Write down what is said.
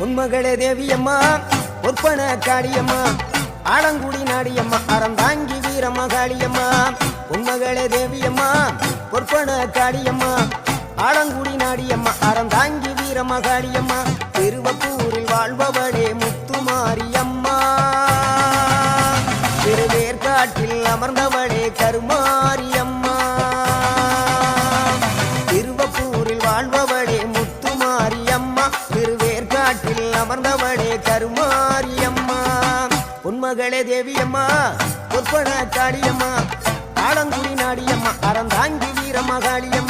உன்மகளே தேவியம்மா பொற்பன காளியம்மா ஆலங்குடி நாடியம்மா அறந்தாங்கி வீரமகாளியம்மா உன்மகளே தேவியம்மா பொற்பன காளியம்மா ஆலங்குடி நாடியம்மா அறந்தாங்கி வீரமகாளியம்மா திருவப்பூரில் வாழ்பவளே முத்துமாரியம்மா திருவேற்காட்டில் அமர்ந்தவளே கருமாரியம்மா திருவப்பூரில் வாழ்பவளே முத்துமாரியம்மா திருவேற்காட்டில் அமர்ந்தவளே கருமாரியம்மா உன்மகளே தேவியம்மா பொற்பன காளியம்மா ஆலங்குடி நாடியம்மா அறந்தாங்கி வீரமகாளியம்மா